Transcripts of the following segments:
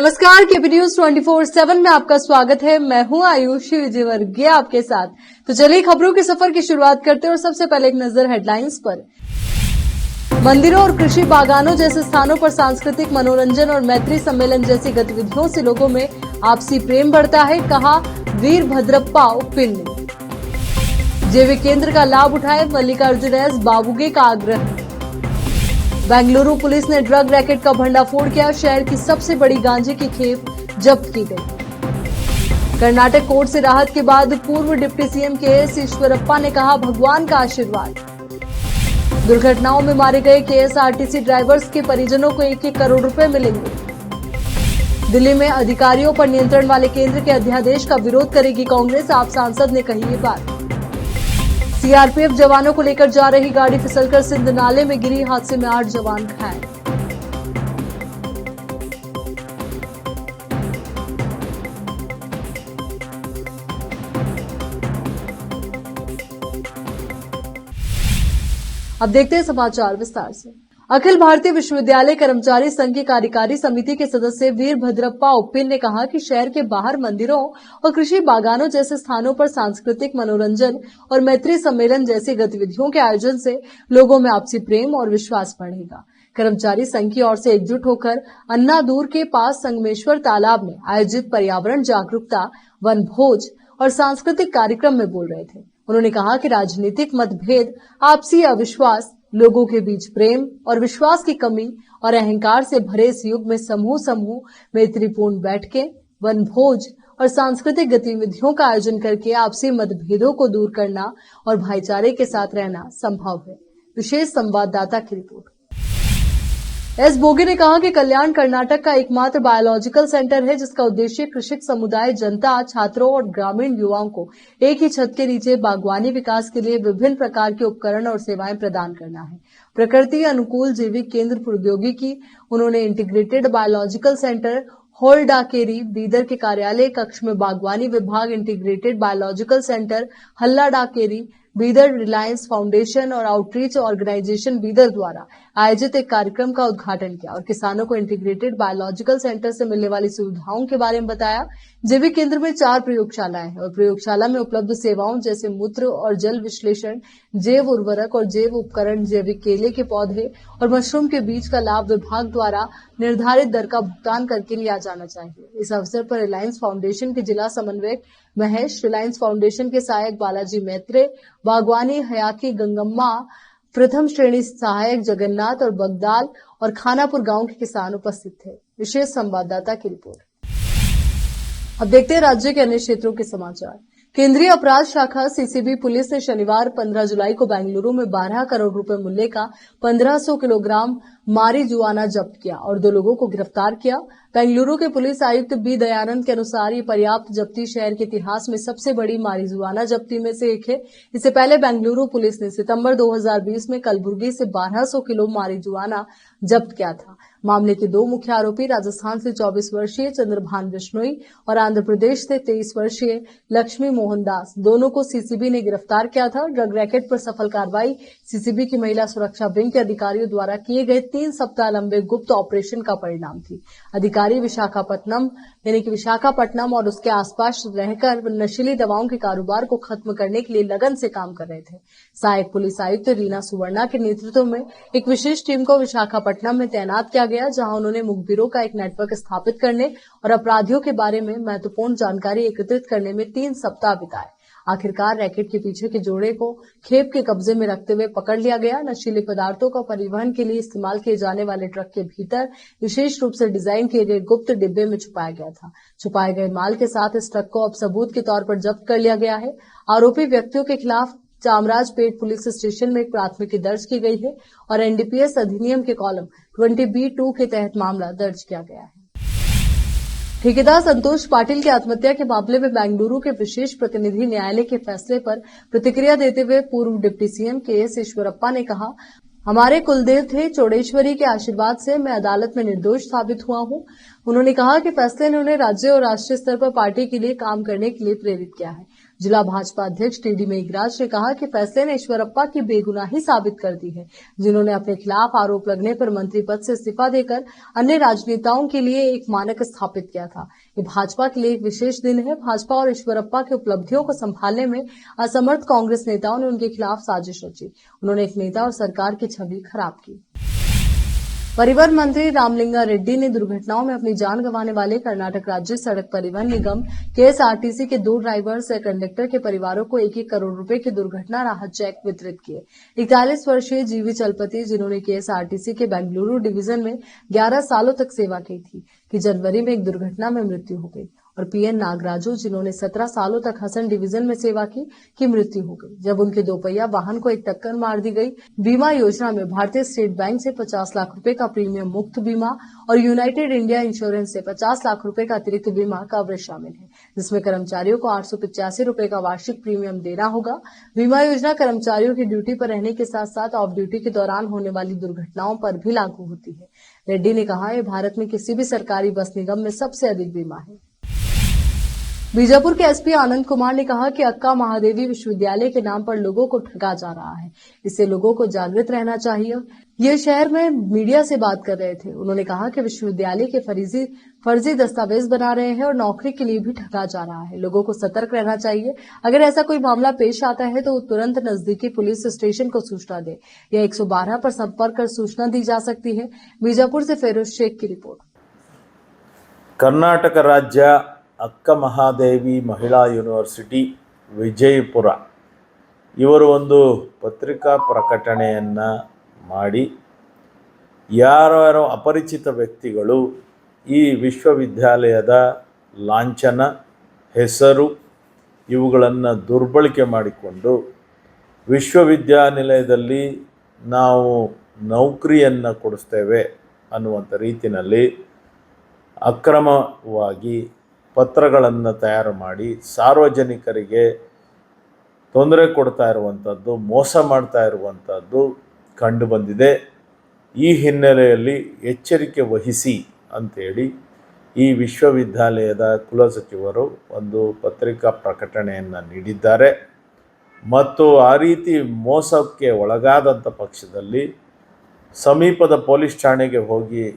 नमस्कार, KP news 24/7 में आपका स्वागत है। मैं हूं आयुषी विजयवर्गीय आपके साथ। तो चलिए खबरों के सफर की शुरुआत करते हैं और सबसे पहले एक नजर हेडलाइंस पर। मंदिरों और कृषि बागानों जैसे स्थानों पर सांस्कृतिक मनोरंजन और मैत्री सम्मेलन जैसी गतिविधियों से लोगों में आपसी प्रेम बढ़ता है, कहा वीरभद्रप्पा उप्पिल ने। जैविक केंद्र का लाभ उठाए मल्लिकार्जुन एस बाबुगे का आग्रह। बेंगलुरु पुलिस ने ड्रग रैकेट का भंडाफोड़ किया, शहर की सबसे बड़ी गांजे की खेप जब्त की गई। कर्नाटक कोर्ट से राहत के बाद पूर्व डिप्टी सीएम केएस ईश्वरप्पा ने कहा भगवान का आशीर्वाद। दुर्घटनाओं में मारे गए केएसआरटीसी ड्राइवर्स के परिजनों को 1-1 करोड़ रुपए मिलेंगे। दिल्ली में अधिकारियों पर नियंत्रण वाले केंद्र के अध्यादेश का विरोध करेगी कांग्रेस, आप सांसद ने कही ये बात। सीआरपीएफ जवानों को लेकर जा रही गाड़ी फिसलकर सिंध नाले में गिरी, हादसे में 8 जवान घायल। अब देखते हैं समाचार विस्तार से। अखिल भारतीय विश्वविद्यालय कर्मचारी संघ की कार्यकारी समिति के सदस्य वीरभद्रप्पा उप्पिल ने कहा कि शहर के बाहर मंदिरों और कृषि बागानों जैसे स्थानों पर सांस्कृतिक मनोरंजन और मैत्री सम्मेलन जैसी गतिविधियों के आयोजन से लोगों में आपसी प्रेम और विश्वास बढ़ेगा। कर्मचारी संघ की ओर से एकजुट होकर अन्नादूर के पास संगमेश्वर तालाब में आयोजित पर्यावरण जागरूकता, वनभोज और सांस्कृतिक कार्यक्रम में बोल रहे थे। उन्होंने कहा कि राजनीतिक मतभेद, आपसी अविश्वास, लोगों के बीच प्रेम और विश्वास की कमी और अहंकार से भरे इस युग में समूह मैत्रीपूर्ण बैठकें, वनभोज और सांस्कृतिक गतिविधियों का आयोजन करके आपसी मतभेदों को दूर करना और भाईचारे के साथ रहना संभव है। विशेष संवाददाता की रिपोर्ट। एस बोगे ने कहा कि कल्याण कर्नाटक का एकमात्र बायोलॉजिकल सेंटर है जिसका उद्देश्य कृषक समुदाय, जनता, छात्रों और ग्रामीण युवाओं को एक ही छत के नीचे बागवानी विकास के लिए विभिन्न प्रकार के उपकरण और सेवाएं प्रदान करना है। प्रकृति अनुकूल जैविक केंद्र प्रौद्योगिकी। उन्होंने integrated biological centre Holdakeri Bidar के कार्यालय कक्ष में बागवानी विभाग, integrated biological centre Halladakeri Bidar, Reliance foundation और आउटरीच ऑर्गेनाइजेशन बीदर द्वारा आयोजित एक कार्यक्रम का उद्घाटन किया और किसानों को इंटीग्रेटेड बायोलॉजिकल सेंटर से मिलने वाली सुविधाओं के बारे में बताया। जैविक केंद्र में 4 प्रयोगशालाएं हैं और प्रयोगशाला में उपलब्ध सेवाओं जैसे मूत्र और जल विश्लेषण, जैव उर्वरक और जैव उपकरण, जैविक केले के पौधे और मशरूम के बीज का लाभ विभाग द्वारा निर्धारित दर का भुगतान करके लिया जाना चाहिए। इस अवसर पर रिलायंस फाउंडेशन के जिला समन्वयक महेश, रिलायंस फाउंडेशन के सहायक बालाजी मैत्रे, बागवानी हयाकी गंगम्मा, प्रथम श्रेणी सहायक जगन्नाथ और बगदाल और खानापुर गांव के किसान उपस्थित थे। विशेष संवाददाता की रिपोर्ट। अब देखते हैं राज्य के अन्य क्षेत्रों के समाचार। केंद्रीय अपराध शाखा सीसीबी पुलिस ने शनिवार 15 जुलाई को बेंगलुरु में 12 करोड़ रुपए मूल्य का 1500 किलोग्राम मारीजुआना जब्त किया और 2 लोगों को गिरफ्तार किया। बेंगलुरु के पुलिस आयुक्त बी दयानंद के अनुसार ये पर्याप्त जब्ती शहर के इतिहास में सबसे बड़ी मारीजुआना जब्ती में से एक है। इससे पहले बेंगलुरु पुलिस ने सितंबर 2020 में कलबुर्गी से 1200 किलो मारीजुआना जब्त किया था। मामले के 2 मुख्य आरोपी राजस्थान से 24 वर्षीय चंद्रभान बिश्नोई और आंध्र प्रदेश से 23 वर्षीय लक्ष्मी मोहन दास, दोनों को सीसीबी ने गिरफ्तार किया था। ड्रग रैकेट पर सफल कार्रवाई सीसीबी की महिला सुरक्षा विंग के अधिकारियों द्वारा किए गए 3 सप्ताह लंबे गुप्त ऑपरेशन का परिणाम थी। अधिकारी विशाखापट्टनम और उसके आसपास रहकर नशीली दवाओं के कारोबार को खत्म करने के लिए लगन से काम कर रहे थे। सहायक पुलिस आयुक्त रीना सुवर्णा के नेतृत्व में एक विशेष टीम को विशाखापट्टनम में तैनात किया गया, जहां उन्होंने मुखबिरों का एक नेटवर्क स्थापित करने और अपराधियों के बारे में महत्वपूर्ण जानकारी एकत्रित करने में 3 सप्ताह बिताए। आखिरकार रैकेट के पीछे के जोड़े को खेप के कब्जे में रखते हुए पकड़ लिया गया। नशीले पदार्थों का परिवहन के लिए इस्तेमाल किए जाने वाले ट्रक के भीतर विशेष रूप से डिजाइन किए गए गुप्त डिब्बे में छुपाया गया था। छुपाए गए माल के साथ इस ट्रक को अब सबूत के तौर पर जब्त कर लिया गया है। आरोपी व्यक्तियों के खिलाफ चामराजपेट पुलिस स्टेशन में एक प्राथमिकी दर्ज की गई है और एनडीपीएस अधिनियम के कॉलम 20B2 के तहत मामला दर्ज किया गया है। ठेकेदार संतोष पाटिल की आत्महत्या के मामले में बेंगलुरु के विशेष प्रतिनिधि न्यायालय के फैसले पर प्रतिक्रिया देते हुए पूर्व डिप्टी सीएम केएस ईश्वरप्पा ने कहा, हमारे कुलदेव थे चौड़ेश्वरी के आशीर्वाद से मैं अदालत में निर्दोष साबित हुआ हूं। उन्होंने कहा कि फैसले ने उन्हें राज्य और राष्ट्रीय स्तर पर पार्टी के लिए काम करने के लिए प्रेरित किया है। जिला भाजपा अध्यक्ष टीडी मेघराज ने कहा कि फैसले ने ईश्वरप्पा की बेगुनाही साबित कर दी है, जिन्होंने अपने खिलाफ आरोप लगने पर मंत्री पद से इस्तीफा देकर अन्य राजनेताओं के लिए एक मानक स्थापित किया था। ये भाजपा के लिए एक विशेष दिन है। भाजपा और ईश्वरप्पा की उपलब्धियों को संभालने में असमर्थ कांग्रेस नेताओं ने उनके खिलाफ साजिश रची। उन्होंने एक नेता और सरकार की छवि खराब की। परिवहन मंत्री रामलिंगा रेड्डी ने दुर्घटनाओं में अपनी जान गंवाने वाले कर्नाटक राज्य सड़क परिवहन निगम केएसआरटीसी के 2 ड्राइवर्स या कंडक्टर के परिवारों को 1-1 करोड़ रुपए के दुर्घटना राहत चेक वितरित किए। 41 वर्षीय जीवी चलपति, जिन्होंने केएसआरटीसी के बेंगलुरु डिवीजन में 11 सालों तक सेवा की थी, कि जनवरी में एक दुर्घटना में मृत्यु हो गई, और पीएन नागराजू, जिन्होंने 17 सालों तक हसन डिवीजन में सेवा की मृत्यु हो गई जब उनके दोपहिया वाहन को एक टक्कर मार दी गई। बीमा योजना में भारतीय स्टेट बैंक से 50 लाख रुपए का प्रीमियम मुक्त बीमा और यूनाइटेड इंडिया इंश्योरेंस से 50 लाख रुपए का अतिरिक्त बीमा कवरेज शामिल है, जिसमें कर्मचारियों को 885 रुपए का वार्षिक प्रीमियम देना होगा। बीमा योजना कर्मचारियों की ड्यूटी पर रहने के साथ साथ ऑफ ड्यूटी के दौरान होने वाली दुर्घटनाओं पर भी लागू होती है। रेड्डी ने कहा, यह भारत में किसी भी सरकारी बस निगम में सबसे अधिक बीमा है। बीजापुर के एसपी आनंद कुमार ने कहा कि अक्का महादेवी विश्वविद्यालय के नाम पर लोगों को ठगा जा रहा है, इससे लोगों को जागृत रहना चाहिए। ये शहर में मीडिया से बात कर रहे थे। उन्होंने कहा कि विश्वविद्यालय के फर्जी दस्तावेज बना रहे हैं और नौकरी के लिए भी ठगा जा रहा है। लोगों को सतर्क रहना चाहिए। अगर ऐसा कोई मामला पेश आता है तो तुरंत नजदीकी पुलिस स्टेशन को सूचना दे या 112 पर संपर्क कर सूचना दी जा सकती है। बीजापुर से फिरोज शेख की रिपोर्ट। कर्नाटक राज्य ಅಕ್ಕ ಮಹಾದೇವಿ ಮಹಿಳಾ ಯೂನಿವರ್ಸಿಟಿ ವಿಜಯಪುರ ಇವರು ಒಂದು ಪತ್ರಿಕಾ ಪ್ರಕಟಣೆಯನ್ನು ಮಾಡಿ ಯಾರ್ಯಾರೋ ಅಪರಿಚಿತ ವ್ಯಕ್ತಿಗಳು ಈ ವಿಶ್ವವಿದ್ಯಾಲಯದ ಲಾಂಛನ, ಹೆಸರು ಇವುಗಳನ್ನು ದುರ್ಬಳಕೆ ಮಾಡಿಕೊಂಡು ವಿಶ್ವವಿದ್ಯಾನಿಲಯದಲ್ಲಿ ನಾವು ನೌಕರಿಯನ್ನು ಕೊಡಿಸ್ತೇವೆ ಅನ್ನುವಂಥ ರೀತಿಯಲ್ಲಿ ಅಕ್ರಮವಾಗಿ ಪತ್ರಗಳನ್ನು ತಯಾರು ಮಾಡಿ ಸಾರ್ವಜನಿಕರಿಗೆ ತೊಂದರೆ ಕೊಡ್ತಾ ಇರುವಂಥದ್ದು, ಮೋಸ ಮಾಡ್ತಾ ಇರುವಂಥದ್ದು ಕಂಡುಬಂದಿದೆ. ಈ ಹಿನ್ನೆಲೆಯಲ್ಲಿ ಎಚ್ಚರಿಕೆ ವಹಿಸಿ ಅಂತೇಳಿ ಈ ವಿಶ್ವವಿದ್ಯಾಲಯದ ಕುಲಸಚಿವರು ಒಂದು ಪತ್ರಿಕಾ ಪ್ರಕಟಣೆಯನ್ನು ನೀಡಿದ್ದಾರೆ. ಮತ್ತು ಆ ರೀತಿ ಮೋಸಕ್ಕೆ ಒಳಗಾದಂಥ ಪಕ್ಷದಲ್ಲಿ ಸಮೀಪದ ಪೊಲೀಸ್ ಠಾಣೆಗೆ ಹೋಗಿ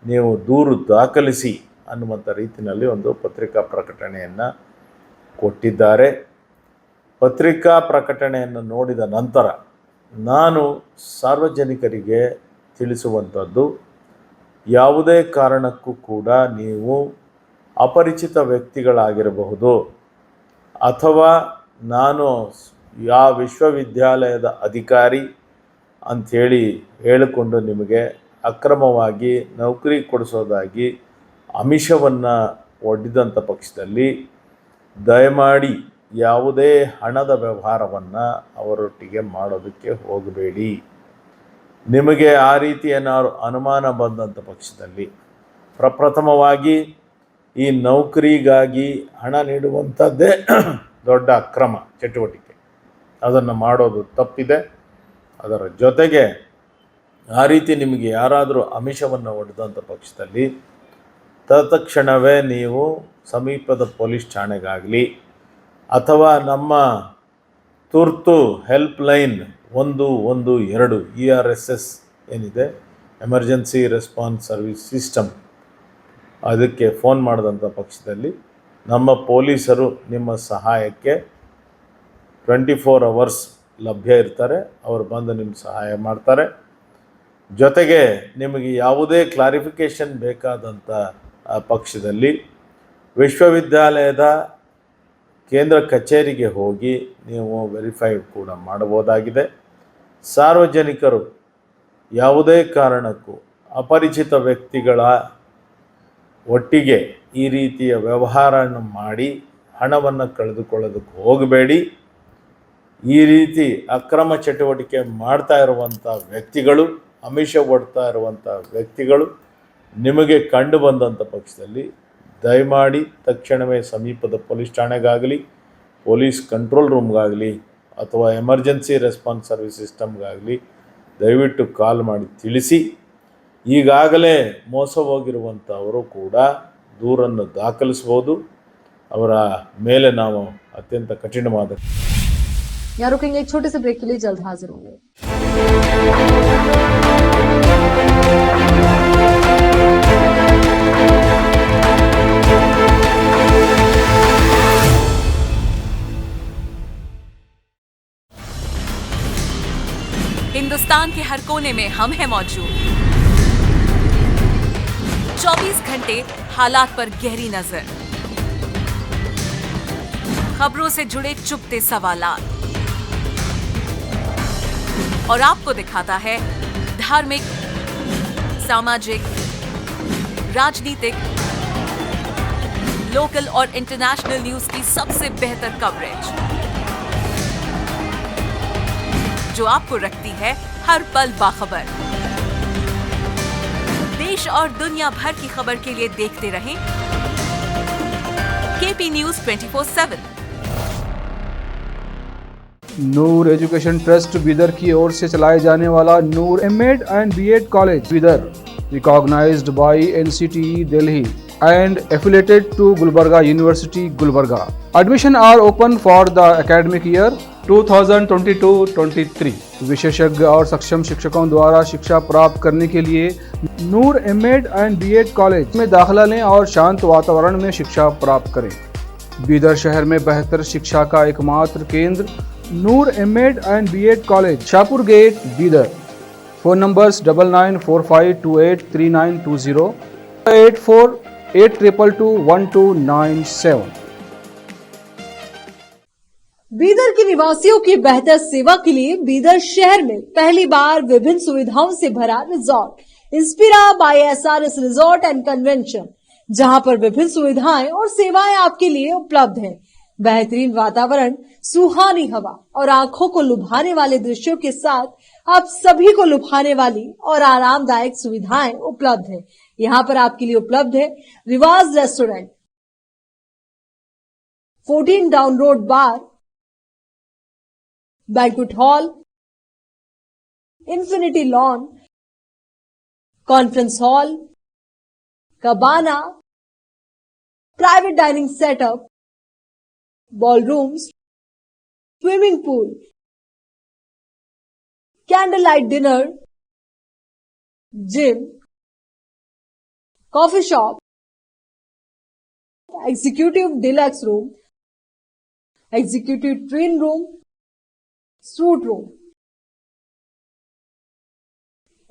ನೀವು ದೂರು ದಾಖಲಿಸಿ ಅನ್ನುವಂಥ ರೀತಿಯಲ್ಲಿ ಒಂದು ಪತ್ರಿಕಾ ಪ್ರಕಟಣೆಯನ್ನು ಕೊಟ್ಟಿದ್ದಾರೆ. ಪತ್ರಿಕಾ ಪ್ರಕಟಣೆಯನ್ನು ನೋಡಿದ ನಂತರ ನಾನು ಸಾರ್ವಜನಿಕರಿಗೆ ತಿಳಿಸುವಂಥದ್ದು, ಯಾವುದೇ ಕಾರಣಕ್ಕೂ ಕೂಡ ನೀವು ಅಪರಿಚಿತ ವ್ಯಕ್ತಿಗಳಾಗಿರಬಹುದು ಅಥವಾ ನಾನು ಯಾವ ವಿಶ್ವವಿದ್ಯಾಲಯದ ಅಧಿಕಾರಿ ಅಂಥೇಳಿ ಹೇಳಿಕೊಂಡು ನಿಮಗೆ ಅಕ್ರಮವಾಗಿ ನೌಕರಿ ಕೊಡಿಸೋದಾಗಿ ಆಮಿಷವನ್ನು ಒಡ್ಡಿದಂಥ ಪಕ್ಷದಲ್ಲಿ ದಯಮಾಡಿ ಯಾವುದೇ ಹಣದ ವ್ಯವಹಾರವನ್ನು ಅವರೊಟ್ಟಿಗೆ ಮಾಡೋದಕ್ಕೆ ಹೋಗಬೇಡಿ. ನಿಮಗೆ ಆ ರೀತಿ ಏನಾದ್ರು ಅನುಮಾನ ಬಂದಂಥ ಪಕ್ಷದಲ್ಲಿ ಪ್ರಪ್ರಥಮವಾಗಿ ಈ ನೌಕರಿಗಾಗಿ ಹಣ ನೀಡುವಂಥದ್ದೇ ದೊಡ್ಡ ಅಕ್ರಮ ಚಟುವಟಿಕೆ, ಅದನ್ನು ಮಾಡೋದು ತಪ್ಪಿದೆ. ಅದರ ಜೊತೆಗೆ ಆ ರೀತಿ ನಿಮಗೆ ಯಾರಾದರೂ ಆಮಿಷವನ್ನು ಒಡ್ಡಿದಂಥ ಪಕ್ಷದಲ್ಲಿ ತತ್ಕ್ಷಣವೇ ನೀವು ಸಮೀಪದ ಪೊಲೀಸ್ ಠಾಣೆಗಾಗಲಿ ಅಥವಾ ನಮ್ಮ ತುರ್ತು ಹೆಲ್ಪ್ಲೈನ್ 112 ERSS ಏನಿದೆ, ಎಮರ್ಜೆನ್ಸಿ ರೆಸ್ಪಾನ್ಸ್ ಸರ್ವಿಸ್ ಸಿಸ್ಟಮ್, ಅದಕ್ಕೆ ಫೋನ್ ಮಾಡಿದಂಥ ಪಕ್ಷದಲ್ಲಿ ನಮ್ಮ ಪೊಲೀಸರು ನಿಮ್ಮ ಸಹಾಯಕ್ಕೆ 24 hours ಲಭ್ಯ ಇರ್ತಾರೆ. ಅವರು ಬಂದು ನಿಮ್ಮ ಸಹಾಯ ಮಾಡ್ತಾರೆ. ಜೊತೆಗೆ ನಿಮಗೆ ಯಾವುದೇ ಕ್ಲಾರಿಫಿಕೇಷನ್ ಬೇಕಾದಂಥ ಪಕ್ಷದಲ್ಲಿ ವಿಶ್ವವಿದ್ಯಾಲಯದ ಕೇಂದ್ರ ಕಚೇರಿಗೆ ಹೋಗಿ ನೀವು ವೆರಿಫೈ ಕೂಡ ಮಾಡಬಹುದಾಗಿದೆ. ಸಾರ್ವಜನಿಕರು ಯಾವುದೇ ಕಾರಣಕ್ಕೂ ಅಪರಿಚಿತ ವ್ಯಕ್ತಿಗಳ ಒಟ್ಟಿಗೆ ಈ ರೀತಿಯ ವ್ಯವಹಾರವನ್ನು ಮಾಡಿ ಹಣವನ್ನು ಕಳೆದುಕೊಳ್ಳೋದಕ್ಕೆ ಹೋಗಬೇಡಿ. ಈ ರೀತಿ ಅಕ್ರಮ ಚಟುವಟಿಕೆ ಮಾಡ್ತಾ ಇರುವಂಥ ವ್ಯಕ್ತಿಗಳು, ಆಮಿಷ ಒಡ್ತಾ ಇರುವಂಥ ವ್ಯಕ್ತಿಗಳು ನಿಮಗೆ ಕಂಡು ಬಂದಂಥ ಪಕ್ಷದಲ್ಲಿ ದಯಮಾಡಿ ತಕ್ಷಣವೇ ಸಮೀಪದ ಪೊಲೀಸ್ ಠಾಣೆಗಾಗಲಿ, ಪೊಲೀಸ್ ಕಂಟ್ರೋಲ್ ರೂಮ್ಗಾಗಲಿ ಅಥವಾ ಎಮರ್ಜೆನ್ಸಿ ರೆಸ್ಪಾನ್ಸ್ ಸರ್ವಿಸ್ ಸಿಸ್ಟಮ್ಗಾಗಲಿ ದಯವಿಟ್ಟು ಕಾಲ್ ಮಾಡಿ ತಿಳಿಸಿ. ಈಗಾಗಲೇ ಮೋಸ ಹೋಗಿರುವಂಥವರು ಕೂಡ ದೂರನ್ನು ದಾಖಲಿಸ್ಬೋದು. ಅವರ ಮೇಲೆ ನಾವು ಅತ್ಯಂತ ಕಠಿಣವಾದ यहाँ रुकेंगे एक छोटे से ब्रेक के लिए, जल्द हाजिर होंगे। हिंदुस्तान के हर कोने में हम हैं मौजूद। 24 घंटे हालात पर गहरी नजर, खबरों से जुड़े चुपते सवालात और आपको दिखाता है धार्मिक, सामाजिक, राजनीतिक, लोकल और इंटरनेशनल न्यूज की सबसे बेहतर कवरेज, जो आपको रखती है हर पल बाखबर। देश और दुनिया भर की खबर के लिए देखते रहें KP news 24/7। Noor education trust Bidar की ओर से चलाए जाने वाला Noor MEd and BEd college Bidar, recognised by NCTE Delhi and affiliated to Gulbarga University, Gulbarga. Admission are open for the academic year 2022-23. विशेषज्ञ और सक्षम शिक्षकों द्वारा शिक्षा प्राप्त करने के लिए नूर एमएड एंड बीएड कॉलेज में दाखिला लें और शांत वातावरण में शिक्षा प्राप्त करें। बीदर शहर में बेहतर शिक्षा का एकमात्र केंद्र Noor MEd and BEd college, Shahpur gate, Bidar. Phone numbers 9945283920, 8482221297। Bidar के निवासियों की बेहतर सेवा के लिए बीदर शहर में पहली बार विभिन्न सुविधाओं से भरा resort Inspira by SRS resort and convention, जहां पर विभिन्न सुविधाएं और सेवाएं आपके लिए उपलब्ध हैं। बेहतरीन वातावरण, सुहानी हवा और आंखों को लुभाने वाले दृश्यों के साथ आप सभी को लुभाने वाली और आरामदायक सुविधाएं उपलब्ध हैं। यहाँ पर आपके लिए उपलब्ध है Riwaaz restaurant, 14 down road bar, banquet hall, infinity lawn, conference hall, cabana, private dining setup, ballrooms, swimming pool, candle light dinner, gym, coffee shop, executive deluxe room, executive train room, suite room.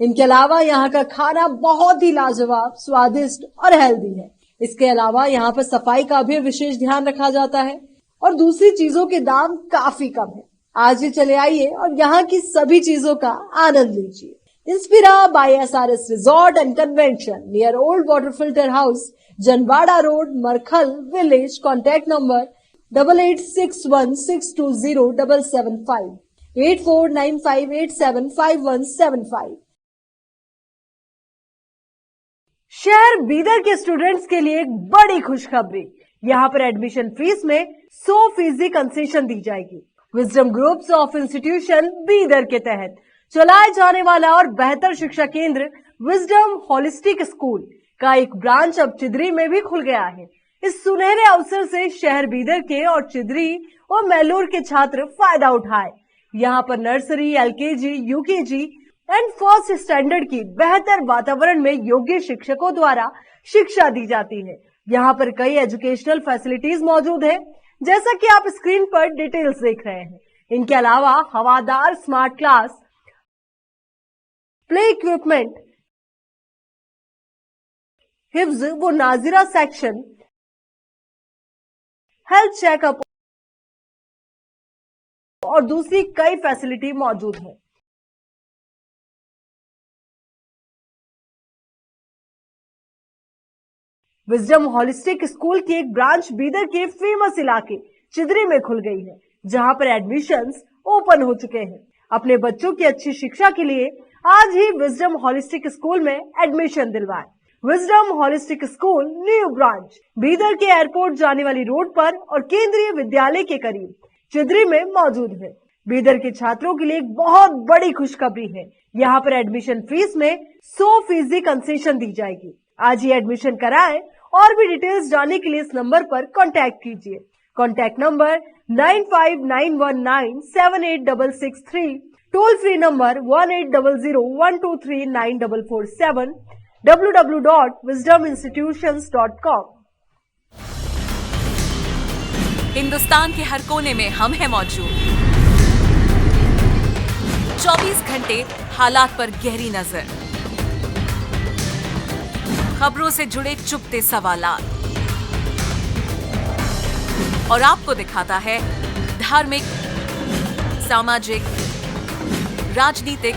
इनके अलावा यहाँ का खाना बहुत ही लाजवाब, स्वादिष्ट और healthy है। इसके अलावा यहाँ पर सफाई का भी विशेष ध्यान रखा जाता है और दूसरी चीजों के दाम काफी कम है। आज ही चले आइए और यहाँ की सभी चीजों का आनंद लीजिए। Inspira by SRS resort and convention, near old water filter house, Janwada road, Markhal village. Contact number 8861620775, 8495875175। शहर बीदर के स्टूडेंट्स के लिए एक बड़ी खुशखबरी, यहाँ पर एडमिशन फीस में 100% कंसेशन दी जाएगी। Wisdom groups of institution Bidar के तहत चलाए जाने वाला और बेहतर शिक्षा केंद्र विजडम होलिस्टिक स्कूल का एक ब्रांच अब चिदरी में भी खुल गया है। इस सुनहरे अवसर से शहर बीदर के और चिदरी और मैलूर के छात्र फायदा उठाए। यहाँ पर nursery, LKG, UKG and first standard की बेहतर वातावरण में योग्य शिक्षकों द्वारा शिक्षा दी जाती है। यहाँ पर कई एजुकेशनल फैसिलिटीज मौजूद है, जैसा कि आप स्क्रीन पर डिटेल्स देख रहे हैं। इनके अलावा हवादार स्मार्ट क्लास, प्ले इक्विपमेंट, हिफ्ज व नाजिरा सेक्शन, हेल्थ चेकअप और दूसरी कई फैसिलिटी मौजूद है। विजडम होलिस्टिक स्कूल की एक ब्रांच बीदर के फेमस इलाके चिदरी में खुल गई है, जहां पर एडमिशंस ओपन हो चुके हैं। अपने बच्चों की अच्छी शिक्षा के लिए आज ही विजडम होलिस्टिक स्कूल में एडमिशन दिलवाएं। Wisdom holistic school new branch Bidar के एयरपोर्ट जाने वाली रोड पर और केंद्रीय विद्यालय के करीब चिदरी में मौजूद है। बीदर के छात्रों के लिए एक बहुत बड़ी खुशखबरी है, यहाँ पर एडमिशन फीस में 100% कंसेशन दी जाएगी। आज ही एडमिशन कराएं और भी डिटेल्स जानने के लिए इस नंबर पर कांटेक्ट कीजिए। Contact number 9591978663, toll free number 1800123947, www.wisdominstitutions.com। Hindustan के हर कोने में हम हैं मौजूद। 24 घंटे हालात पर गहरी नजर, खबरों से जुड़े चुपते सवालात और आपको दिखाता है धार्मिक, सामाजिक, राजनीतिक,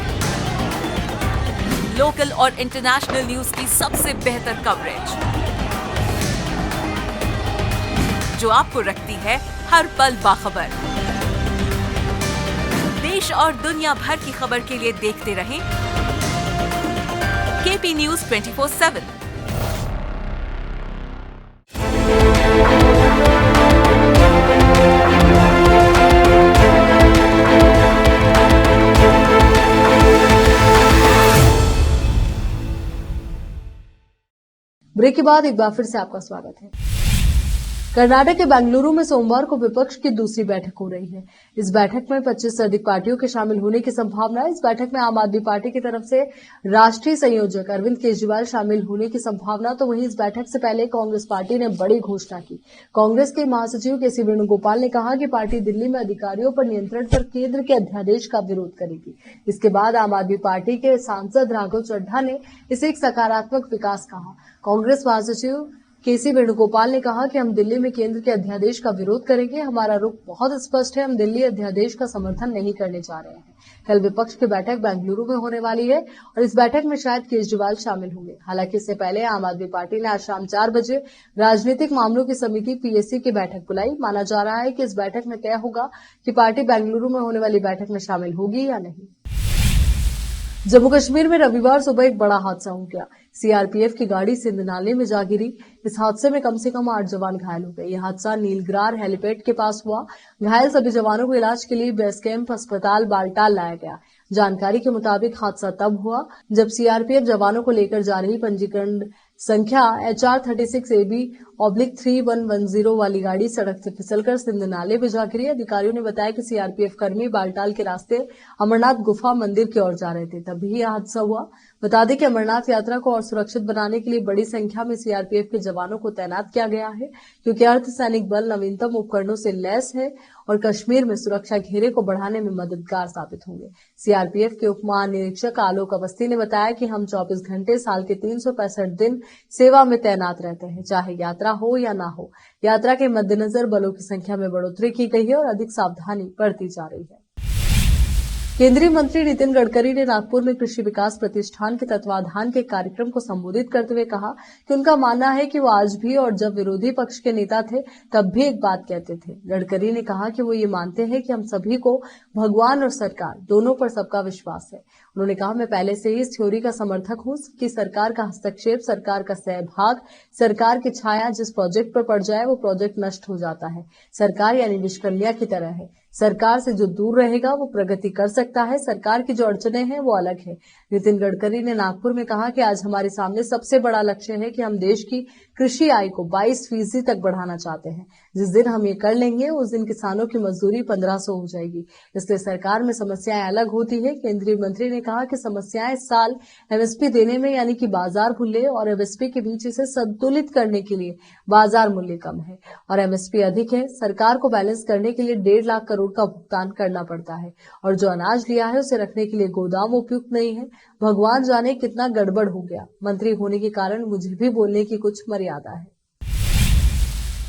लोकल और इंटरनेशनल न्यूज की सबसे बेहतर कवरेज, जो आपको रखती है हर पल बाखबर। देश और दुनिया भर की खबर के लिए देखते रहें केपी न्यूज 24/7। ब्रेक के बाद एक बार फिर से आपका स्वागत है। कर्नाटक के बेंगलुरु में सोमवार को विपक्ष की दूसरी बैठक हो रही है। इस बैठक में 25 से अधिक पार्टियों के शामिल होने की संभावना है। इस बैठक में आम आदमी पार्टी की तरफ से राष्ट्रीय संयोजक अरविंद केजरीवाल शामिल होने की संभावना, तो वहीं इस बैठक से पहले कांग्रेस पार्टी ने बड़ी घोषणा की। कांग्रेस के महासचिव केसी वेणुगोपाल ने कहा कि पार्टी दिल्ली में अधिकारियों पर नियंत्रण पर केंद्र के अध्यादेश का विरोध करेगी। इसके बाद आम आदमी पार्टी के सांसद राघव चड्ढा ने इसे एक सकारात्मक विकास कहा। कांग्रेस महासचिव केसी वेणुगोपाल ने कहा कि हम दिल्ली में केंद्र के अध्यादेश का विरोध करेंगे। हमारा रुख बहुत स्पष्ट है, हम दिल्ली अध्यादेश का समर्थन नहीं करने जा रहे हैं। कल विपक्ष की बैठक बेंगलुरु में होने वाली है और इस बैठक में शायद केजरीवाल शामिल होंगे। हालांकि इससे पहले आम आदमी पार्टी ने आज शाम 4 बजे राजनीतिक मामलों की समिति पीएससी की बैठक बुलाई। माना जा रहा है कि इस बैठक में तय होगा कि पार्टी बेंगलुरु में होने वाली बैठक में शामिल होगी या नहीं। जम्मू कश्मीर में रविवार सुबह एक बड़ा हादसा हो गया। सीआरपीएफ की गाड़ी सिंध नाले में जा गिरी। इस हादसे में कम से कम 8 जवान घायल हो गए। यह हादसा नीलग्रार हेलीपैड के पास हुआ। घायल सभी जवानों को इलाज के लिए बेस कैंप अस्पताल बालटाल लाया गया। जानकारी के मुताबिक हादसा तब हुआ जब सीआरपीएफ जवानों को लेकर जा रही पंजीकरण संख्या HR 36 AB/3110 वाली गाड़ी सड़क से फिसलकर सिंध नाले में जा गिरी। अधिकारियों ने बताया कि सीआरपीएफ कर्मी बालटाल के रास्ते अमरनाथ गुफा मंदिर की ओर जा रहे थे, तभी यह हादसा हुआ। बता दें कि अमरनाथ यात्रा को और सुरक्षित बनाने के लिए बड़ी संख्या में सीआरपीएफ के जवानों को तैनात किया गया है, क्योंकि अर्धसैनिक बल नवीनतम उपकरणों से लैस है और कश्मीर में सुरक्षा घेरे को बढ़ाने में मददगार साबित होंगे। सीआरपीएफ के उप महानिरीक्षक आलोक अवस्थी ने बताया कि हम 24 घंटे साल के 365 दिन सेवा में तैनात रहते हैं, चाहे यात्रा हो या ना हो। यात्रा के मद्देनजर बलों की संख्या में बढ़ोतरी की गई है और अधिक सावधानी बरती जा रही है। केंद्रीय मंत्री नितिन गडकरी ने नागपुर में कृषि विकास प्रतिष्ठान के तत्वाधान के कार्यक्रम को संबोधित करते हुए कहा कि उनका मानना है कि वो आज भी और जब विरोधी पक्ष के नेता थे तब भी एक बात कहते थे। गडकरी ने कहा कि वो ये मानते हैं कि हम सभी को भगवान और सरकार दोनों पर सबका विश्वास है। उन्होंने कहा, मैं पहले से ही इस थ्योरी का समर्थक हूं कि सरकार का हस्तक्षेप, सरकार का सहभाग, सरकार की छाया जिस प्रोजेक्ट पर पड़ जाए वो प्रोजेक्ट नष्ट हो जाता है। सरकार यानी विषकन्या की तरह है। सरकार से जो दूर रहेगा वो प्रगति कर सकता है। सरकार की जो अड़चनें हैं वो अलग है। नितिन गडकरी ने नागपुर में कहा कि आज हमारे सामने सबसे बड़ा लक्ष्य है कि हम देश की कृषि आय को 22% तक बढ़ाना चाहते हैं। जिस दिन हम ये कर लेंगे उस दिन किसानों की मजदूरी 1500 हो जाएगी। इसलिए सरकार में समस्याएं अलग होती है। केंद्रीय मंत्री ने कहा कि समस्याएं इस साल एमएसपी देने में यानी कि बाजार मूल्य और एमएसपी के बीच इसे संतुलित करने के लिए बाजार मूल्य कम है और एमएसपी अधिक है। सरकार को बैलेंस करने के लिए 1.5 लाख करोड़ का भुगतान करना पड़ता है और जो अनाज लिया है उसे रखने के लिए गोदाम उपयुक्त नहीं है। भगवान जाने कितना गड़बड़ हो गया। मंत्री होने के कारण मुझे भी बोलने की कुछ मर्यादा है।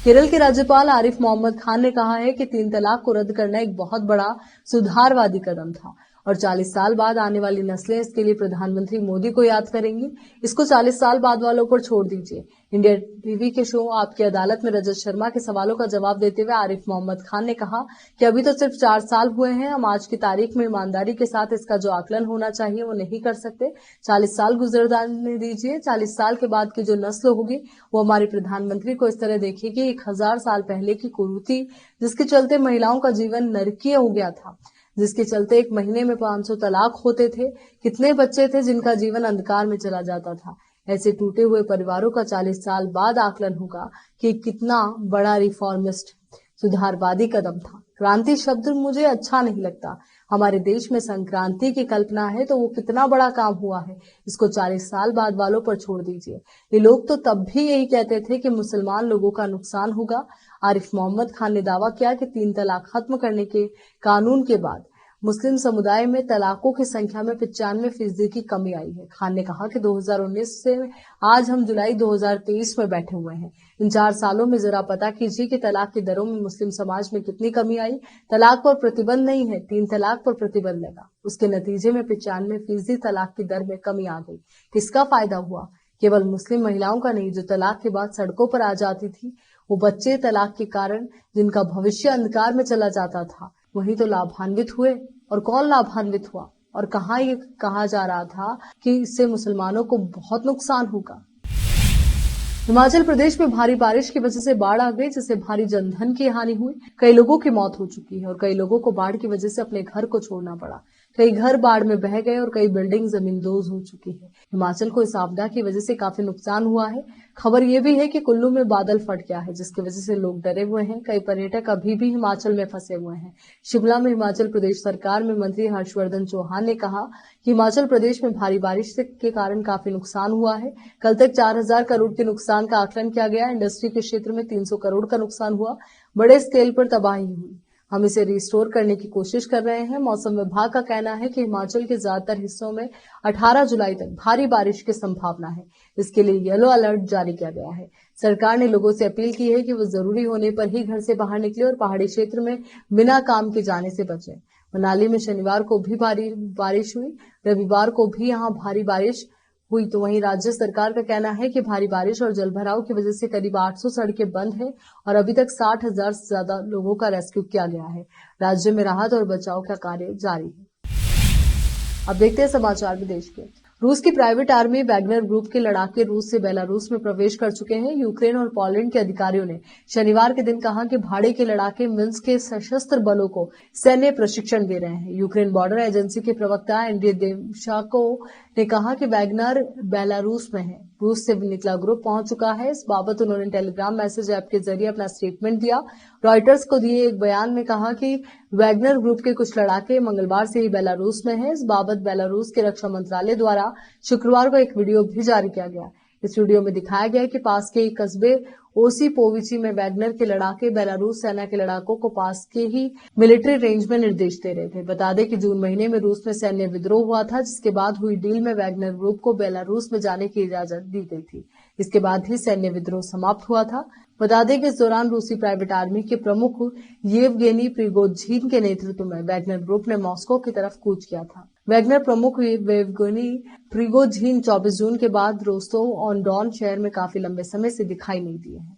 केरल के राज्यपाल आरिफ मोहम्मद खान ने कहा है कि 3 तलाक को रद्द करना एक बहुत बड़ा सुधारवादी कदम था और 40 साल बाद आने वाली नस्लें इसके लिए प्रधानमंत्री मोदी को याद करेंगी। इसको 40 साल बाद वालों पर छोड़ दीजिए। इंडिया टीवी के शो आपकी अदालत में रजत शर्मा के सवालों का जवाब देते हुए आरिफ मोहम्मद खान ने कहा कि अभी तो सिर्फ 4 साल हुए हैं। हम आज की तारीख में ईमानदारी के साथ इसका जो आकलन होना चाहिए वो नहीं कर सकते। 40 साल गुजर जाने दीजिए। 40 साल के बाद की जो नस्ल होगी वो हमारे प्रधानमंत्री को इस तरह देखेगी 1000 साल पहले की कुरीति, जिसके चलते महिलाओं का जीवन नरकीय हो गया था, जिसके चलते एक महीने में 500 तलाक होते थे। कितने बच्चे थे जिनका जीवन अंधकार में चला जाता था। ऐसे टूटे हुए परिवारों का 40 साल बाद आकलन होगा कि कितना बड़ा रिफॉर्मिस्ट सुधारवादी कदम था। क्रांति शब्द मुझे अच्छा नहीं लगता। हमारे देश में संक्रांति की कल्पना है तो वो कितना बड़ा काम हुआ है, इसको 40 साल बाद वालों पर छोड़ दीजिए। ये लोग तो तब भी यही कहते थे कि मुसलमान लोगों का नुकसान होगा। आरिफ मोहम्मद खान ने दावा किया कि 3 तलाक खत्म करने के कानून के बाद मुस्लिम समुदाय में तलाकों की संख्या में 95% की कमी आई है। खान ने कहा कि 2019 से आज हम जुलाई 2023 में बैठे हुए हैं। इन 4 सालों में जरा पता कीजिए कि तलाक की दरों में मुस्लिम समाज में कितनी कमी आई। तलाक पर प्रतिबंध नहीं है, 3 तलाक पर प्रतिबंध लगा। उसके नतीजे में 95% तलाक की दर में कमी आ गई। किसका फायदा हुआ? केवल मुस्लिम महिलाओं का नहीं, जो तलाक के बाद सड़कों पर आ जाती थी, वो बच्चे तलाक के कारण जिनका भविष्य अंधकार में चला जाता था, वही तो लाभान्वित हुए। और कौन लाभान्वित हुआ? और कहाँ ये कहा जा रहा था कि इससे मुसलमानों को बहुत नुकसान होगा। हिमाचल प्रदेश में भारी बारिश की वजह से बाढ़ आ गई, जिससे भारी जनधन की हानि हुई। कई लोगों की मौत हो चुकी है और कई लोगों को बाढ़ की वजह से अपने घर को छोड़ना पड़ा। कई घर बाढ़ में बह गए और कई बिल्डिंग जमींदोज हो चुकी है। हिमाचल को इस आपदा की वजह से काफी नुकसान हुआ है। खबर ये भी है कि कुल्लू में बादल फट गया है, जिसकी वजह से लोग डरे हुए हैं। कई पर्यटक अभी भी हिमाचल में फंसे हुए हैं। शिमला में हिमाचल प्रदेश सरकार में मंत्री हर्षवर्धन चौहान ने कहा कि हिमाचल प्रदेश में भारी बारिश के कारण काफी नुकसान हुआ है। कल तक 4000 करोड़ के नुकसान का आकलन किया गया। इंडस्ट्री के क्षेत्र में 300 करोड़ का नुकसान हुआ। बड़े स्केल पर तबाही हुई। हम इसे रिस्टोर करने की कोशिश कर रहे हैं। मौसम विभाग का कहना है कि हिमाचल के ज्यादातर हिस्सों में 18 जुलाई तक भारी बारिश की संभावना है। इसके लिए येलो अलर्ट जारी किया गया है। सरकार ने लोगों से अपील की है कि वो जरूरी होने पर ही घर से बाहर निकले और पहाड़ी क्षेत्र में बिना काम के जाने से बचें। मनाली में शनिवार को भी भारी बारिश हुई। रविवार को भी यहाँ भारी बारिश हुई। तो वहीं राज्य सरकार का कहना है कि भारी बारिश और जलभराव की वजह से करीब 800 सड़कें बंद हैं और अभी तक 60,000 से ज्यादा लोगों का रेस्क्यू किया गया है। राज्य में राहत और बचाव का कार्य जारी है। अब देखते हैं समाचार विदेश के। रूस की प्राइवेट आर्मी वैगनर ग्रुप के लड़ाके रूस से बेलारूस में प्रवेश कर चुके हैं। यूक्रेन और पोलैंड के अधिकारियों ने शनिवार के दिन कहा कि भाड़े के लड़ाके मिन्स्क के सशस्त्र बलों को सैन्य प्रशिक्षण दे रहे हैं। यूक्रेन बॉर्डर एजेंसी के प्रवक्ता एंड्री देमशाको ने कहा कि वैगनर बेलारूस में है। रूस से निकला ग्रुप पहुंच चुका है। इस बाबत उन्होंने टेलीग्राम मैसेज ऐप के जरिए अपना स्टेटमेंट दिया। रॉयटर्स को दिए एक बयान में कहा कि वैगनर ग्रुप के कुछ लड़ाके मंगलवार से ही बेलारूस में हैं। इस बाबत बेलारूस के रक्षा मंत्रालय द्वारा शुक्रवार को एक वीडियो भी जारी किया गया। इस वीडियो में दिखाया गया कि पास के एक कस्बे ओसीपोविची में वैगनर के लड़ाके बेलारूस सेना के लड़ाकों को पास के ही मिलिट्री रेंज में निर्देश दे रहे थे। बता दें कि जून महीने में रूस में सैन्य विद्रोह हुआ था, जिसके बाद हुई डील में वैगनर ग्रुप को बेलारूस में जाने की इजाजत दी गई थी। इसके बाद ही सैन्य विद्रोह समाप्त हुआ था। बता दें कि इस दौरान रूसी प्राइवेट आर्मी के प्रमुख येवगेनी प्रिगोजिन के नेतृत्व में वैगनर ग्रुप ने मॉस्को की तरफ कूच किया था। वैगनर प्रमुख येवगेनी प्रिगोजिन 24 जून के बाद रोस्तोव ऑन डॉन शहर में काफी लंबे समय से दिखाई नहीं दिए हैं।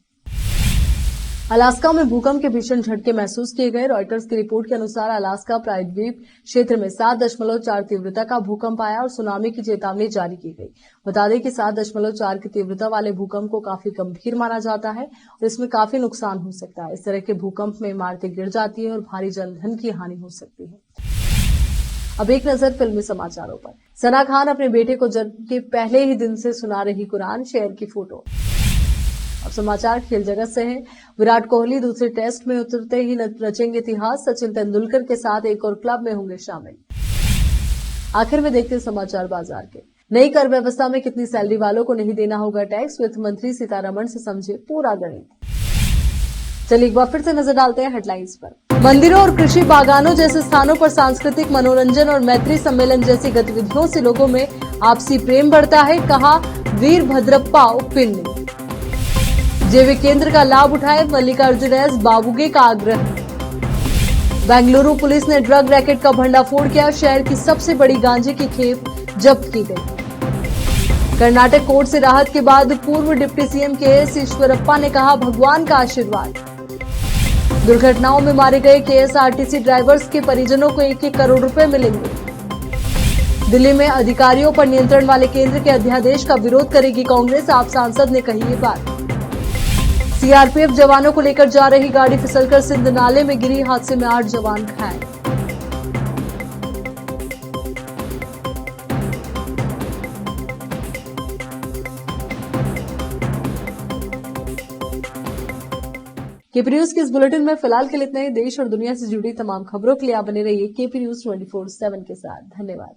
अलास्का में भूकंप के भीषण झटके महसूस किए गए। रॉयटर्स की रिपोर्ट के अनुसार अलास्का प्रायद्वीप क्षेत्र में 7.4 तीव्रता का भूकंप आया और सुनामी की चेतावनी जारी की गई। बता दें कि 7.4 की तीव्रता वाले भूकंप को काफी गंभीर माना जाता है और इसमें काफी नुकसान हो सकता है। इस तरह के भूकंप में इमारतें गिर जाती है और भारी जनधन की हानि हो सकती है। अब एक नजर फिल्मी समाचारों पर। सना खान अपने बेटे को जन्म के पहले ही दिन से सुना रही कुरान, शेयर की फोटो। अब समाचार खेल जगत से हैं। विराट कोहली दूसरे टेस्ट में उतरते ही रचेंगे इतिहास। सचिन तेंदुलकर के साथ एक और क्लब में होंगे शामिल। आखिर में देखते हैं समाचार बाजार के। नई कर व्यवस्था में कितनी सैलरी वालों को नहीं देना होगा टैक्स, वित्त मंत्री सीतारमण से समझे पूरा गणित। चलिए एक बार फिर से नजर डालते हैं हेडलाइंस पर। मंदिरों और कृषि बागानों जैसे स्थानों पर सांस्कृतिक मनोरंजन और मैत्री सम्मेलन जैसी गतिविधियों से लोगों में आपसी प्रेम बढ़ता है, कहा वीरभद्रप्पा उप्पिल ने। जैविक केंद्र का लाभ उठाए, मल्लिकार्जुन एस बाबुगे का आग्रह। बेंगलुरु पुलिस ने ड्रग रैकेट का भंडाफोड़ किया, शहर की सबसे बड़ी गांजे की खेप जब्त की गई। कर्नाटक कोर्ट से राहत के बाद पूर्व डिप्टी सीएम केएस ईश्वरप्पा ने कहा भगवान का आशीर्वाद। दुर्घटनाओं में मारे गए केएसआरटीसी ड्राइवर्स के परिजनों को 1-1 करोड़ रुपए मिलेंगे। दिल्ली में अधिकारियों पर नियंत्रण वाले केंद्र के अध्यादेश का विरोध करेगी कांग्रेस, आप सांसद ने कही ये बात। सीआरपीएफ जवानों को लेकर जा रही गाड़ी फिसलकर सिंध नाले में गिरी, हादसे में 8 जवान घायल। केपी न्यूज के इस बुलेटिन में फिलहाल के लिए इतना ही। देश और दुनिया से जुड़ी तमाम खबरों के लिए आप बने रहिए केपी न्यूज 24/7 के साथ। धन्यवाद।